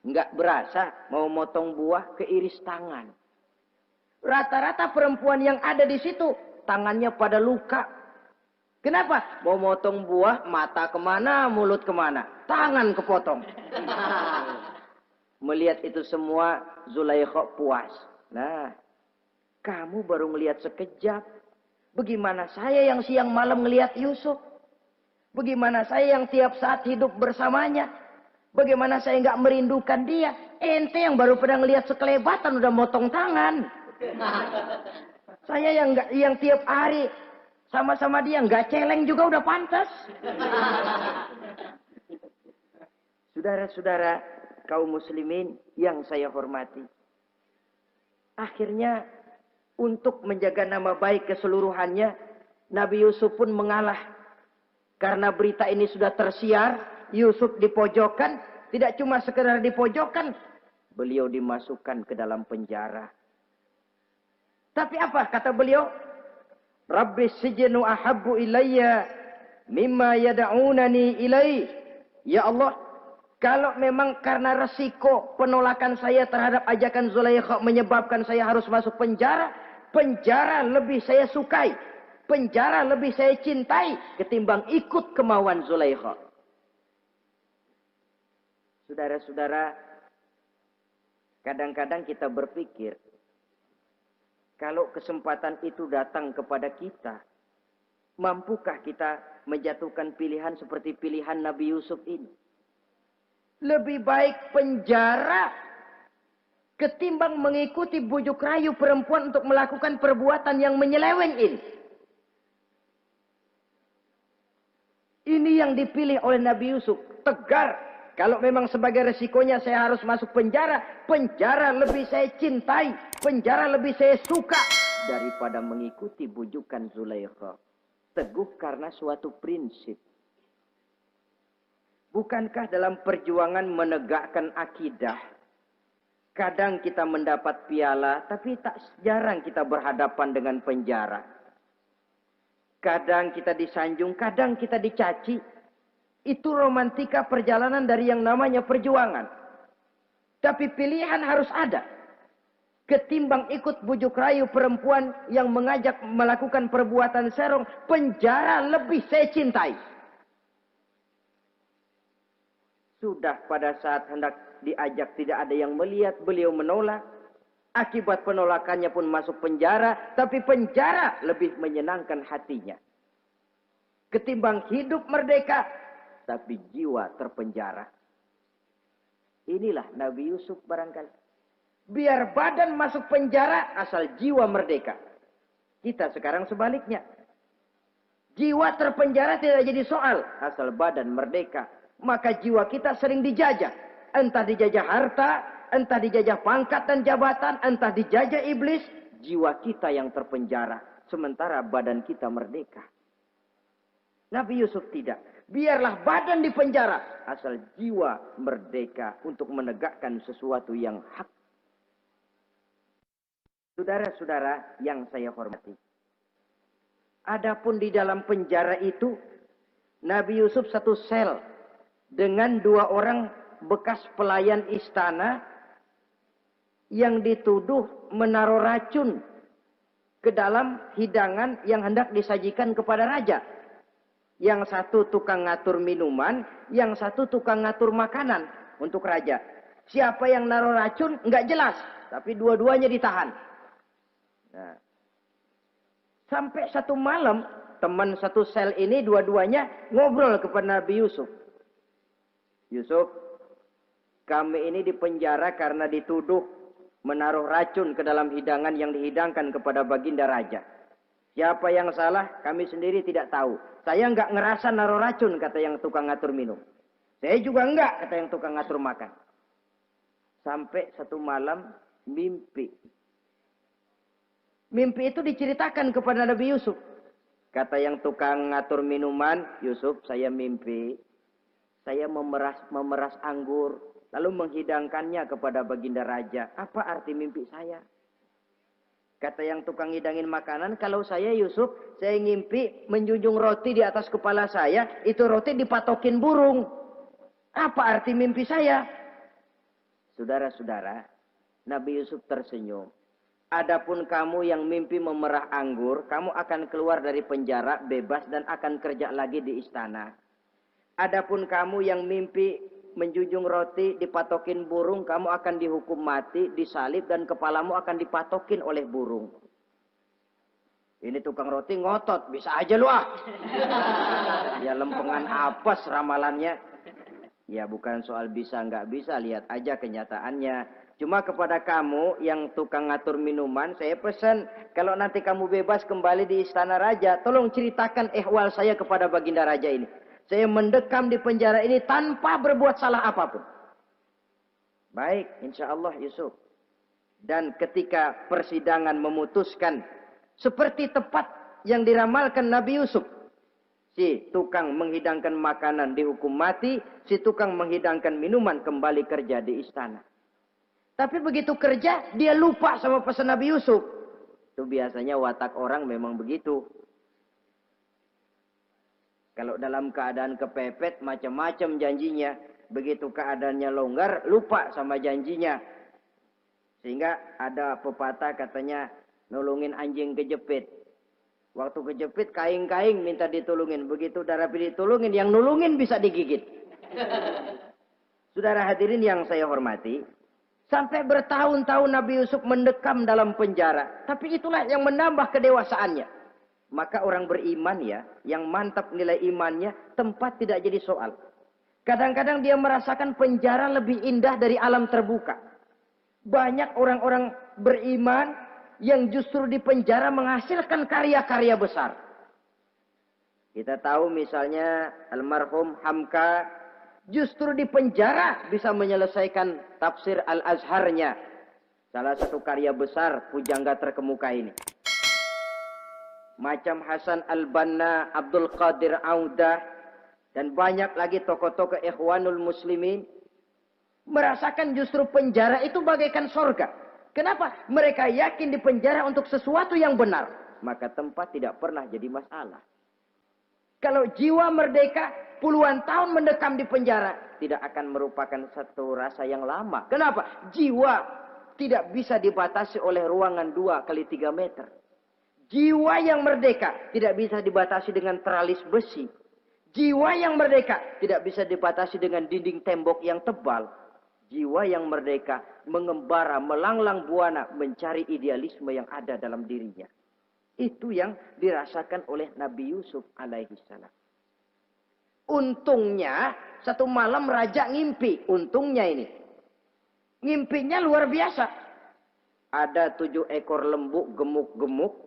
Nggak berasa mau motong buah keiris tangan. Rata-rata perempuan yang ada di situ tangannya pada luka. Kenapa? Mau motong buah, mata kemana, mulut kemana, tangan kepotong. Melihat itu semua, Zulaikha puas. Nah, kamu baru melihat sekejap. Bagaimana saya yang siang malam melihat Yusuf? Bagaimana saya yang tiap saat hidup bersamanya? Bagaimana saya nggak merindukan dia? Ente yang baru pernah ngelihat sekelebatan udah motong tangan. Saya yang tiap hari sama-sama dia nggak celeng juga udah pantas. Saudara-saudara kaum muslimin yang saya hormati. Akhirnya untuk menjaga nama baik keseluruhannya, Nabi Yusuf pun mengalah. Karena berita ini sudah tersiar, Yusuf dipojokkan, tidak cuma sekedar dipojokkan, beliau dimasukkan ke dalam penjara. Tapi apa kata beliau? Rabbis sijnu ahabbu ilayya mimma yad'unani ilaih. Ya Allah, kalau memang karena resiko penolakan saya terhadap ajakan Zulaikha menyebabkan saya harus masuk penjara, penjara lebih saya sukai, penjara lebih saya cintai ketimbang ikut kemauan Zulaikha. Saudara-saudara, kadang-kadang kita berpikir, kalau kesempatan itu datang kepada kita, mampukah kita menjatuhkan pilihan seperti pilihan Nabi Yusuf ini? Lebih baik penjara ketimbang mengikuti bujuk rayu perempuan untuk melakukan perbuatan yang menyeleweng ini. Ini yang dipilih oleh Nabi Yusuf, tegar, Kalau memang sebagai resikonya saya harus masuk penjara, penjara lebih saya cintai, penjara lebih saya suka daripada mengikuti bujukan Zulaikha. Teguh karena suatu prinsip. Bukankah dalam perjuangan menegakkan akidah, kadang kita mendapat piala, tapi tak jarang kita berhadapan dengan penjara. Kadang kita disanjung, kadang kita dicaci. Itu romantika perjalanan dari yang namanya perjuangan. Tapi pilihan harus ada. Ketimbang ikut bujuk rayu perempuan yang mengajak melakukan perbuatan serong, penjara lebih saya cintai. Sudah pada saat hendak diajak tidak ada yang melihat, beliau menolak. Akibat penolakannya pun masuk penjara, tapi penjara lebih menyenangkan hatinya. Ketimbang hidup merdeka, tapi jiwa terpenjara. Inilah Nabi Yusuf barangkali. Biar badan masuk penjara, asal jiwa merdeka. Kita sekarang sebaliknya. Jiwa terpenjara tidak jadi soal, asal badan merdeka. Maka jiwa kita sering dijajah. Entah dijajah harta, entah dijajah pangkat dan jabatan, entah dijajah iblis. Jiwa kita yang terpenjara. Sementara badan kita merdeka. Nabi Yusuf tidak. Biarlah badan di penjara. Asal jiwa merdeka untuk menegakkan sesuatu yang hak. Saudara-saudara yang saya hormati. Adapun di dalam penjara itu. Nabi Yusuf satu sel. Dengan 2 orang bekas pelayan istana. Yang dituduh menaruh racun. Ke dalam hidangan yang hendak disajikan kepada raja. Yang satu tukang ngatur minuman, yang satu tukang ngatur makanan untuk raja. Siapa yang naruh racun nggak jelas, tapi dua-duanya ditahan. Nah. Sampai satu malam, teman satu sel ini dua-duanya ngobrol kepada Nabi Yusuf. Yusuf, kami ini dipenjara karena dituduh menaruh racun ke dalam hidangan yang dihidangkan kepada baginda raja. Siapa yang salah, kami sendiri tidak tahu. Saya enggak ngerasa naruh racun, kata yang tukang ngatur minum. Saya juga enggak, kata yang tukang ngatur makan. Sampai satu malam, mimpi. Mimpi itu diceritakan kepada Nabi Yusuf. Kata yang tukang ngatur minuman, Yusuf, saya mimpi. Saya memeras anggur, lalu menghidangkannya kepada baginda raja. Apa arti mimpi saya? Kata yang tukang hidangin makanan, kalau saya Yusuf, saya ngimpi menjunjung roti di atas kepala saya, itu roti dipatokin burung. Apa arti mimpi saya? Saudara-saudara, Nabi Yusuf tersenyum. Adapun kamu yang mimpi memerah anggur, kamu akan keluar dari penjara bebas dan akan kerja lagi di istana. Adapun kamu yang mimpi menjunjung roti, dipatokin burung, kamu akan dihukum mati, disalib, dan kepalamu akan dipatokin oleh burung. Ini tukang roti ngotot, bisa aja lu ah. Ya lempengan apes ramalannya. Ya bukan soal bisa nggak bisa, lihat aja kenyataannya. Cuma kepada kamu yang tukang ngatur minuman, saya pesan, kalau nanti kamu bebas kembali di istana raja, tolong ceritakan ehwal saya kepada baginda raja ini. Saya mendekam di penjara ini tanpa berbuat salah apapun. Baik, insya Allah Yusuf. Dan ketika persidangan memutuskan seperti tepat yang diramalkan Nabi Yusuf. Si tukang menghidangkan makanan dihukum mati, si tukang menghidangkan minuman kembali kerja di istana. Tapi begitu kerja, dia lupa sama pesan Nabi Yusuf. Itu biasanya watak orang memang begitu. Kalau dalam keadaan kepepet, macam-macam janjinya. Begitu keadaannya longgar, lupa sama janjinya. Sehingga ada pepatah katanya, nolongin anjing kejepit. Waktu kejepit, kaing-kaing minta ditolongin. Begitu udah rapi ditolongin, yang nulungin bisa digigit. Saudara hadirin yang saya hormati, sampai bertahun-tahun Nabi Yusuf mendekam dalam penjara. Tapi itulah yang menambah kedewasaannya. Maka orang beriman ya, yang mantap nilai imannya, tempat tidak jadi soal. Kadang-kadang dia merasakan penjara lebih indah dari alam terbuka. Banyak orang-orang beriman yang justru di penjara menghasilkan karya-karya besar. Kita tahu misalnya almarhum Hamka Justru di penjara bisa menyelesaikan tafsir Al-Azharnya. Salah satu karya besar pujangga terkemuka ini. Macam Hasan Al-Banna, Abdul Qadir Audah, dan banyak lagi tokoh-tokoh Ikhwanul Muslimin merasakan justru penjara itu bagaikan sorga. Kenapa? Mereka yakin di penjara untuk sesuatu yang benar. Maka tempat tidak pernah jadi masalah. Kalau jiwa merdeka puluhan tahun mendekam di penjara, tidak akan merupakan satu rasa yang lama. Kenapa? Jiwa tidak bisa dibatasi oleh ruangan 2 kali 3 meter. Jiwa yang merdeka tidak bisa dibatasi dengan teralis besi. Jiwa yang merdeka tidak bisa dibatasi dengan dinding tembok yang tebal. Jiwa yang merdeka mengembara, melanglang buana, mencari idealisme yang ada dalam dirinya. Itu yang dirasakan oleh Nabi Yusuf alaihi salam. Untungnya satu malam raja ngimpi. Untungnya ini. Ngimpinya luar biasa. Ada 7 ekor lembu gemuk-gemuk.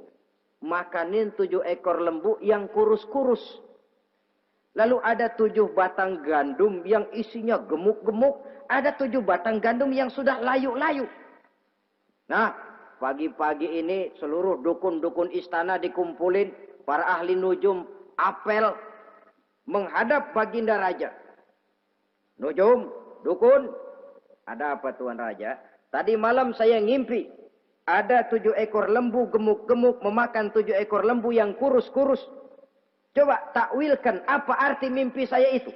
Makanin 7 ekor lembu yang kurus-kurus. Lalu ada 7 batang gandum yang isinya gemuk-gemuk. Ada 7 batang gandum yang sudah layu-layu. Nah, pagi-pagi ini seluruh dukun-dukun istana dikumpulin. Para ahli nujum apel menghadap baginda raja. Nujum, dukun, ada apa Tuan Raja? Tadi malam saya ngimpi. Ada 7 ekor lembu gemuk-gemuk memakan 7 ekor lembu yang kurus-kurus. Coba takwilkan apa arti mimpi saya itu.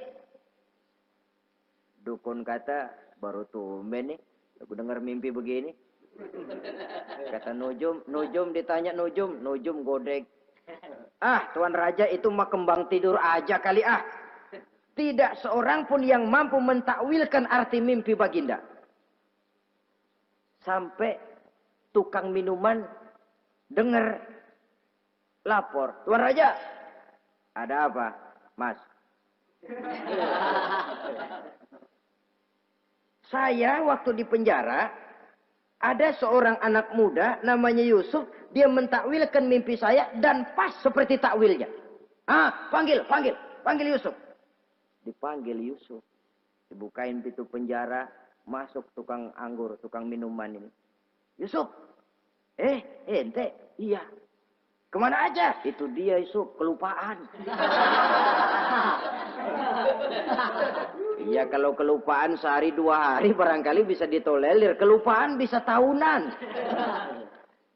Dukun kata, baru tumben nih. Aku dengar mimpi begini. Kata Nujum ditanya Nujum godek. Ah, Tuan Raja itu mah kembang tidur aja kali ah. Tidak seorang pun yang mampu mentakwilkan arti mimpi baginda. Sampai tukang minuman dengar lapor. Tuan Raja, ada apa, Mas? Saya waktu di penjara, ada seorang anak muda namanya Yusuf. Dia mentakwilkan mimpi saya dan pas seperti takwilnya. Ah, panggil Yusuf. Dipanggil Yusuf. Dibukain pintu penjara, masuk tukang anggur, tukang minuman ini. Yusuf, ente, iya. Kemana aja? Itu dia Yusuf, kelupaan. Iya, kalau kelupaan sehari 2 hari barangkali bisa ditolerir. Kelupaan bisa tahunan.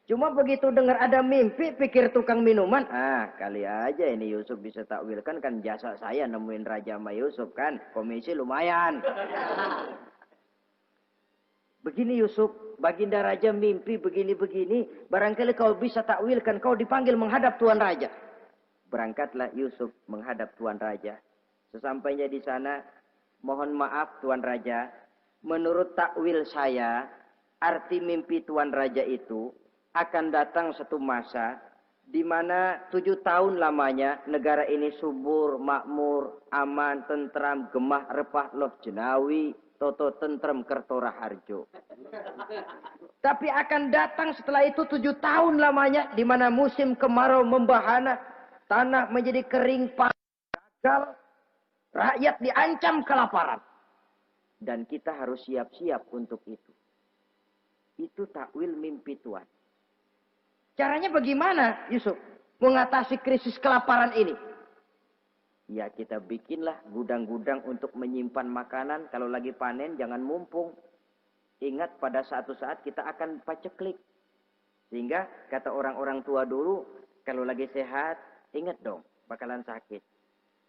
Cuma begitu dengar ada mimpi, pikir tukang minuman. Ah, kali aja ini Yusuf bisa takwilkan, kan jasa saya nemuin Raja sama Yusuf kan. Komisi lumayan. Begini Yusuf, baginda raja mimpi begini-begini. Barangkali kau bisa takwilkan, kau dipanggil menghadap Tuan Raja. Berangkatlah Yusuf menghadap Tuan Raja. Sesampainya di sana, mohon maaf Tuan Raja. Menurut takwil saya, arti mimpi Tuan Raja itu akan datang satu masa di mana 7 tahun lamanya negara ini subur, makmur, aman, tentram, gemah, repah, loh jenawi, toto tentrem kertora harjo. Tapi akan datang setelah itu 7 tahun lamanya di mana musim kemarau membahana, tanah menjadi kering, gagal, rakyat diancam kelaparan. Dan kita harus siap-siap untuk itu. Itu takwil mimpi Tuhan. Caranya bagaimana Yusuf mengatasi krisis kelaparan ini? Ya kita bikinlah gudang-gudang untuk menyimpan makanan. Kalau lagi panen jangan mumpung. Ingat pada suatu saat kita akan paceklik. Sehingga kata orang-orang tua dulu, kalau lagi sehat, ingat dong bakalan sakit.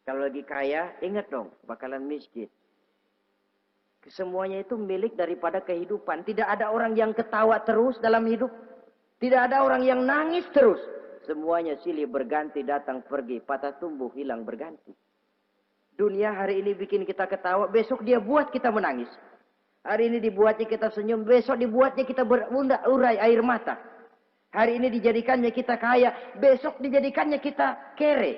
Kalau lagi kaya, ingat dong bakalan miskin. Semuanya itu milik daripada kehidupan. Tidak ada orang yang ketawa terus dalam hidup. Tidak ada orang yang nangis terus. Semuanya silih berganti, datang pergi, patah tumbuh, hilang berganti. Dunia hari ini bikin kita ketawa, besok dia buat kita menangis. Hari ini dibuatnya kita senyum, besok dibuatnya kita berurai air mata. Hari ini dijadikannya kita kaya, besok dijadikannya kita kere.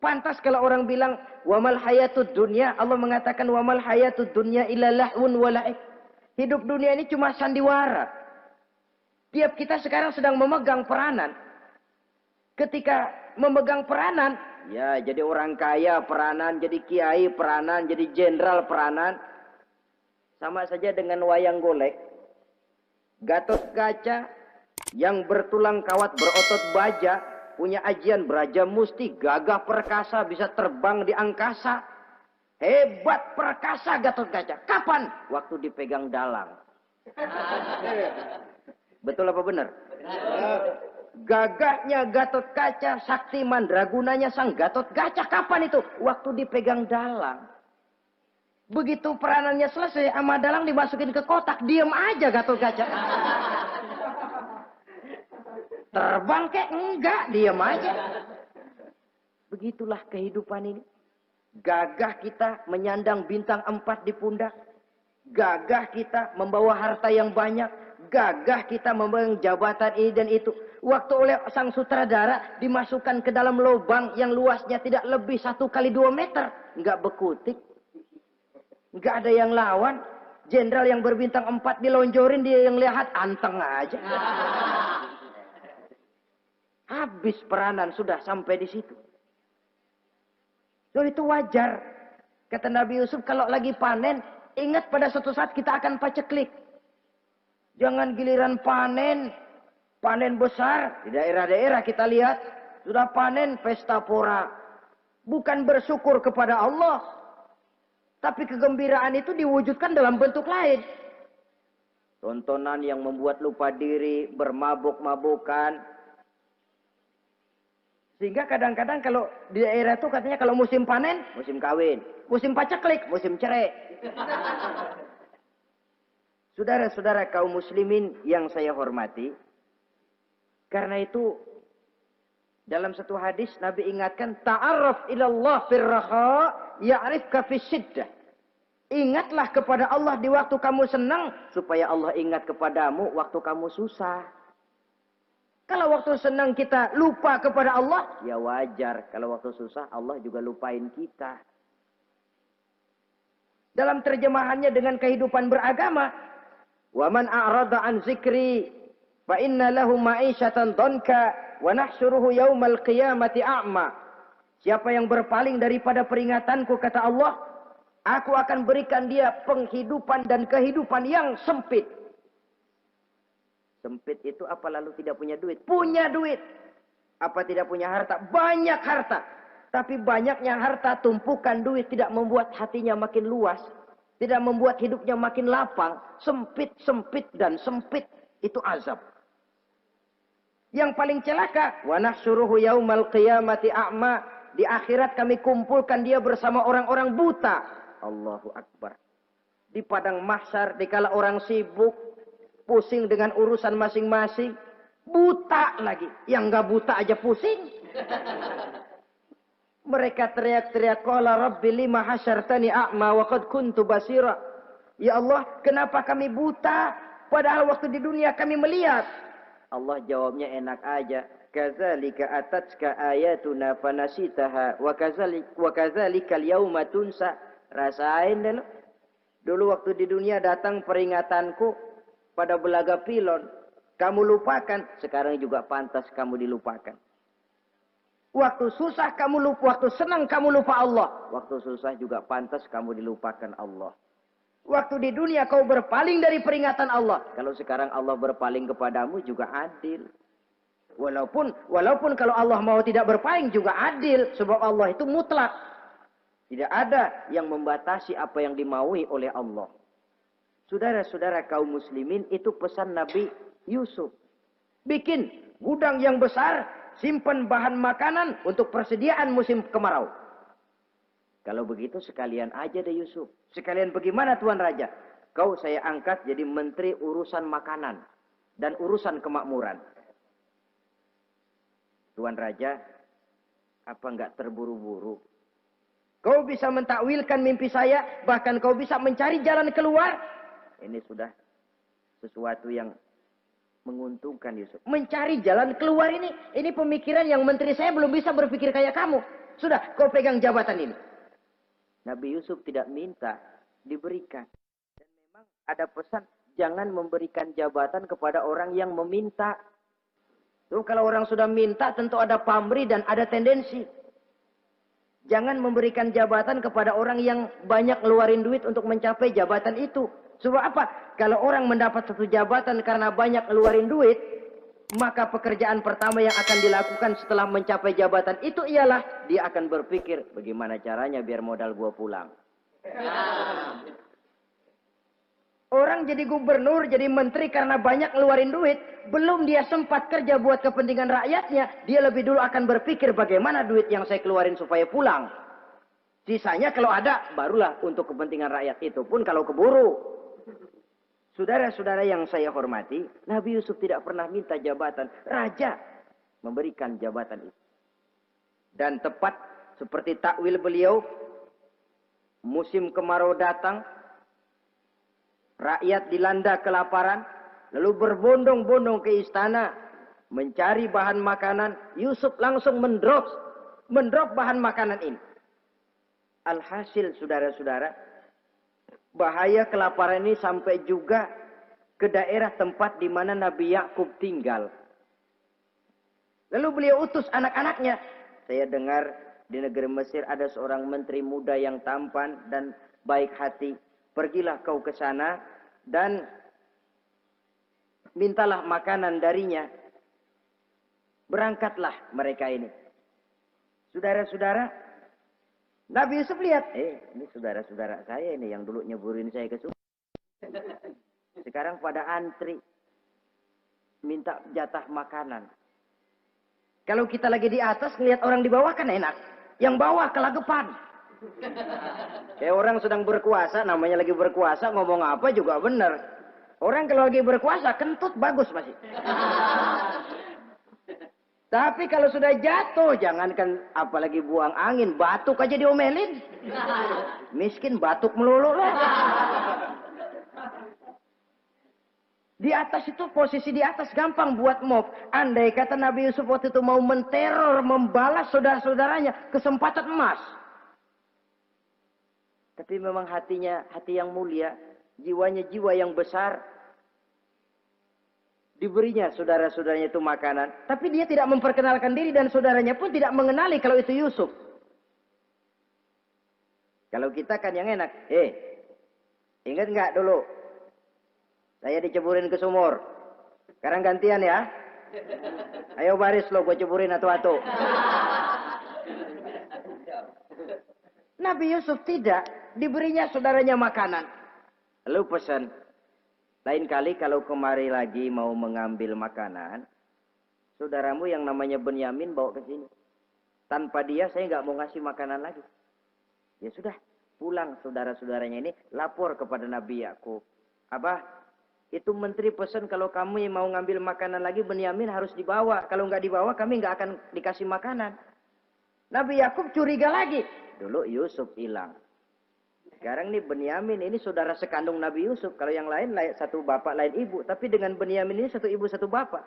Pantas kalau orang bilang, wamal hayatud dunya, Allah mengatakan wamal hayatud dunya illa lahun wala'ib. Hidup dunia ini cuma sandiwara. Tiap kita sekarang sedang memegang peranan. Ketika memegang peranan, Ya, jadi orang kaya peranan, jadi kiai peranan, jadi jenderal peranan. Sama saja dengan wayang golek. Gatot Kaca yang bertulang kawat berotot baja, punya ajian Braja Musti, gagah perkasa, bisa terbang di angkasa. Hebat perkasa Gatot Kaca. Kapan? Waktu dipegang dalang. Betul apa benar? Gagahnya Gatot Kaca, sakti mandragunanya sang Gatot Kaca. Kapan itu? Waktu dipegang dalang. Begitu peranannya selesai, sama dalang dimasukin ke kotak, diem aja Gatot Kaca. Terbang kek? Enggak, diem aja. Begitulah kehidupan ini. Gagah kita menyandang bintang 4 di pundak. Gagah kita membawa harta yang banyak. Gagah kita membawa jabatan ini dan itu. Waktu oleh sang sutradara dimasukkan ke dalam lubang yang luasnya tidak lebih 1 kali 2 meter. Enggak bekutik. Enggak ada yang lawan. Jenderal yang berbintang 4 dilonjorin, dia yang lihat anteng aja. Habis peranan sudah sampai di situ. So, itu wajar. Kata Nabi Yusuf, kalau lagi panen, ingat pada suatu saat kita akan paceklik. Jangan giliran panen, panen besar. Di daerah-daerah kita lihat, sudah panen pesta pora. Bukan bersyukur kepada Allah. Tapi kegembiraan itu diwujudkan dalam bentuk lain. Tontonan yang membuat lupa diri, bermabuk-mabukan. Sehingga kadang-kadang kalau di daerah itu katanya kalau musim panen, musim kawin. Musim paceklik, musim cerai. Saudara-saudara kaum muslimin yang saya hormati. Karena itu, dalam satu hadis Nabi ingatkan, ta'arraf ilallah firraha ya'rifka fisyiddah. Ingatlah kepada Allah di waktu kamu senang, supaya Allah ingat kepadamu waktu kamu susah. Kalau waktu senang kita lupa kepada Allah, ya wajar. Kalau waktu susah, Allah juga lupain kita. Dalam terjemahannya dengan kehidupan beragama, وَمَنْ أَعْرَضَ عَنْ ذِكْرِي فَإِنَّ لَهُ مَعِيشَةً ضَنْكَ وَنَحْشُرُهُ يَوْمَ الْقِيَامَةِ أَعْمَى. Siapa yang berpaling daripada peringatanku, kata Allah, aku akan berikan dia penghidupan dan kehidupan yang sempit. Sempit itu apa lalu tidak punya duit? Punya duit. Apa tidak punya harta? Banyak harta. Tapi banyaknya harta, tumpukan duit tidak membuat hatinya makin luas. Tidak membuat hidupnya makin lapang. Sempit, sempit, dan sempit. Itu azab. Yang paling celaka. Wa nahsyuruhu yaumal qiyamati a'ma. Di akhirat kami kumpulkan dia bersama orang-orang buta. Allahu Akbar. Di padang mahsyar, dikala orang sibuk, pusing dengan urusan masing-masing. Buta lagi. Yang enggak buta aja pusing. Mereka teriak-teriak, qala rabbi lima hasyartani a'ma wa qad kuntu basira. Ya Allah, kenapa kami buta padahal waktu di dunia kami melihat? Allah jawabnya enak aja. Kadzalika atatska ayatuna fanasitaha wa kadzalika al-yauma tunsa. Rasain dulu. Dulu waktu di dunia datang peringatanku pada belaga pilon, kamu lupakan, sekarang juga pantas kamu dilupakan. Waktu susah kamu lupa, waktu senang kamu lupa Allah. Waktu susah juga pantas kamu dilupakan Allah. Waktu di dunia kau berpaling dari peringatan Allah. Kalau sekarang Allah berpaling kepadamu juga adil. Walaupun kalau Allah mau tidak berpaling juga adil. Sebab Allah itu mutlak. Tidak ada yang membatasi apa yang dimaui oleh Allah. Saudara-saudara kaum muslimin, itu pesan Nabi Yusuf. Bikin gudang yang besar. Simpan bahan makanan untuk persediaan musim kemarau. Kalau begitu sekalian aja deh Yusuf. Sekalian bagaimana Tuan Raja? Kau saya angkat jadi menteri urusan makanan. Dan urusan kemakmuran. Tuan Raja, apa enggak terburu-buru? Kau bisa mentakwilkan mimpi saya. Bahkan kau bisa mencari jalan keluar. Ini sudah sesuatu yang menguntungkan Yusuf. Mencari jalan keluar ini pemikiran yang menteri saya belum bisa berpikir kayak kamu. Sudah, kau pegang jabatan ini. Nabi Yusuf tidak minta, diberikan. Dan memang ada pesan, jangan memberikan jabatan kepada orang yang meminta. Tuh, kalau orang sudah minta tentu ada pamrih dan ada tendensi. Jangan memberikan jabatan kepada orang yang banyak ngeluarin duit untuk mencapai jabatan itu. Sebab apa? Kalau orang mendapat satu jabatan karena banyak ngeluarin duit, maka pekerjaan pertama yang akan dilakukan setelah mencapai jabatan itu ialah dia akan berpikir bagaimana caranya biar modal gua pulang. Orang jadi gubernur, jadi menteri karena banyak ngeluarin duit, belum dia sempat kerja buat kepentingan rakyatnya, dia lebih dulu akan berpikir bagaimana duit yang saya keluarin supaya pulang. Sisanya kalau ada, barulah untuk kepentingan rakyat, itu pun kalau keburu. Saudara-saudara yang saya hormati, Nabi Yusuf tidak pernah minta jabatan. Raja memberikan jabatan itu. Dan tepat seperti takwil beliau, musim kemarau datang, rakyat dilanda kelaparan, lalu berbondong-bondong ke istana mencari bahan makanan. Yusuf langsung mendrop bahan makanan ini. Alhasil saudara-saudara, bahaya kelaparan ini sampai juga ke daerah tempat di mana Nabi Yakub tinggal. Lalu beliau utus anak-anaknya. Saya dengar di negeri Mesir ada seorang menteri muda yang tampan dan baik hati. Pergilah kau ke sana dan mintalah makanan darinya. Berangkatlah mereka ini. Saudara-saudara, Nabi Yusuf lihat, ini saudara-saudara saya ini yang dulu nyeburin saya ke sumur. Sekarang pada antri minta jatah makanan. Kalau kita lagi di atas ngelihat orang di bawah kan enak. Yang bawah kelagapan. Kayak orang sedang berkuasa, namanya lagi berkuasa, ngomong apa juga benar. Orang kalau lagi berkuasa kentut bagus masih. Tapi kalau sudah jatuh, jangankan apalagi buang angin, batuk aja diomelin. Miskin batuk melulu lah. Di atas itu, posisi di atas gampang buat mob. Andai kata Nabi Yusuf waktu itu mau menteror, membalas saudara-saudaranya, kesempatan emas. Tapi memang hatinya, hati yang mulia, jiwanya jiwa yang besar. Diberinya saudara-saudaranya itu makanan. Tapi dia tidak memperkenalkan diri dan saudaranya pun tidak mengenali kalau itu Yusuf. Kalau kita kan yang enak. Ingat nggak dulu? Saya diceburin ke sumur. Sekarang gantian ya. Ayo baris lo, gue ceburin atu-atu. Nabi Yusuf tidak. Diberinya saudaranya makanan. Lalu pesan. Lain kali kalau kemari lagi mau mengambil makanan, saudaramu yang namanya Benyamin bawa ke sini. Tanpa dia saya nggak mau ngasih makanan lagi. Ya sudah, pulang saudara-saudaranya ini lapor kepada Nabi Yakub. Abah, itu menteri pesan kalau kamu yang mau ngambil makanan lagi Benyamin harus dibawa. Kalau nggak dibawa kami nggak akan dikasih makanan. Nabi Yakub curiga lagi. Dulu Yusuf hilang. Sekarang nih Benyamin ini saudara sekandung Nabi Yusuf. Kalau yang lain satu bapak lain ibu. Tapi dengan Benyamin ini satu ibu satu bapak.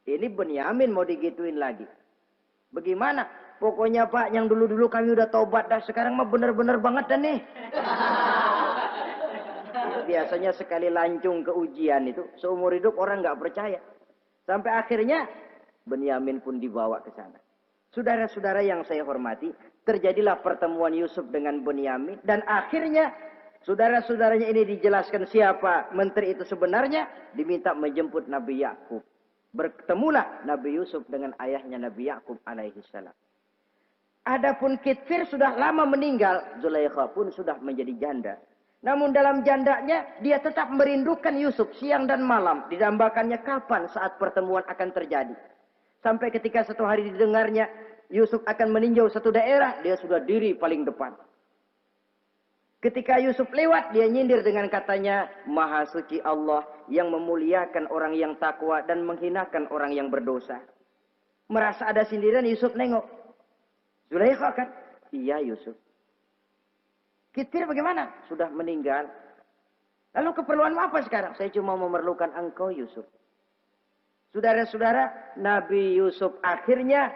Ini Benyamin mau digituin lagi. Bagaimana? Pokoknya Pak yang dulu-dulu kami udah tobat dah. Sekarang mah bener-bener banget dah nih. Biasanya sekali lancung ke ujian itu. Seumur hidup orang nggak percaya. Sampai akhirnya Benyamin pun dibawa ke sana. Saudara-saudara yang saya hormati. Terjadilah pertemuan Yusuf dengan Benyamin. Dan akhirnya saudara-saudaranya ini dijelaskan siapa menteri itu sebenarnya. Diminta menjemput Nabi Yakub. Bertemulah Nabi Yusuf dengan ayahnya Nabi Yakub alaihissalam. Adapun Kitfir sudah lama meninggal. Zulaikha pun sudah menjadi janda. Namun dalam jandanya dia tetap merindukan Yusuf siang dan malam. Didambakannya kapan saat pertemuan akan terjadi. Sampai ketika satu hari didengarnya Yusuf akan meninjau satu daerah, dia sudah diri paling depan. Ketika Yusuf lewat, dia nyindir dengan katanya, Maha suci Allah yang memuliakan orang yang takwa dan menghinakan orang yang berdosa. Merasa ada sindiran, Yusuf nengok. Zulaikha kan? Iya Yusuf. Kitfir bagaimana? Sudah meninggal. Lalu keperluanmu apa sekarang? Saya cuma memerlukan engkau Yusuf. Saudara-saudara, Nabi Yusuf akhirnya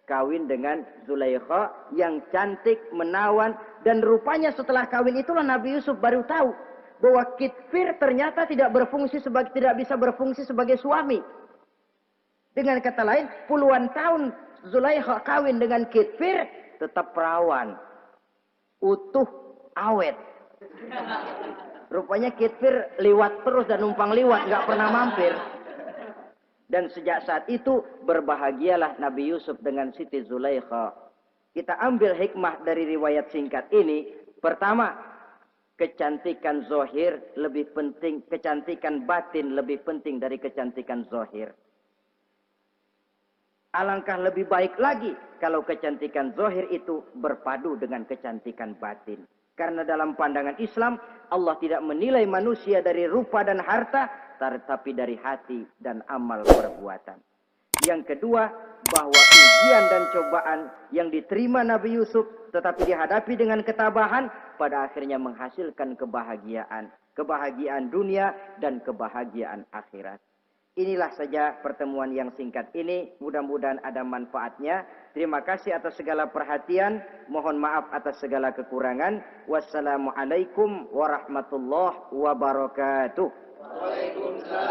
kawin dengan Zulaikha yang cantik, menawan. Dan rupanya setelah kawin itulah Nabi Yusuf baru tahu bahwa Kitfir ternyata tidak bisa berfungsi sebagai suami. Dengan kata lain, puluhan tahun Zulaikha kawin dengan Kitfir, tetap perawan. Utuh, awet. Rupanya Kitfir liwat terus dan numpang liwat, nggak pernah mampir. Dan sejak saat itu berbahagialah Nabi Yusuf dengan Siti Zulaikha. Kita ambil hikmah dari riwayat singkat ini. Pertama, kecantikan zahir lebih penting, kecantikan batin lebih penting dari kecantikan zahir. Alangkah lebih baik lagi kalau kecantikan zahir itu berpadu dengan kecantikan batin. Karena dalam pandangan Islam, Allah tidak menilai manusia dari rupa dan harta, tetapi dari hati dan amal perbuatan. Yang kedua, bahwa ujian dan cobaan yang diterima Nabi Yusuf tetapi dihadapi dengan ketabahan, pada akhirnya menghasilkan kebahagiaan. Kebahagiaan dunia dan kebahagiaan akhirat. Inilah saja pertemuan yang singkat ini. Mudah-mudahan ada manfaatnya. Terima kasih atas segala perhatian. Mohon maaf atas segala kekurangan. Wassalamualaikum warahmatullahi wabarakatuh. Waalaikumsalam.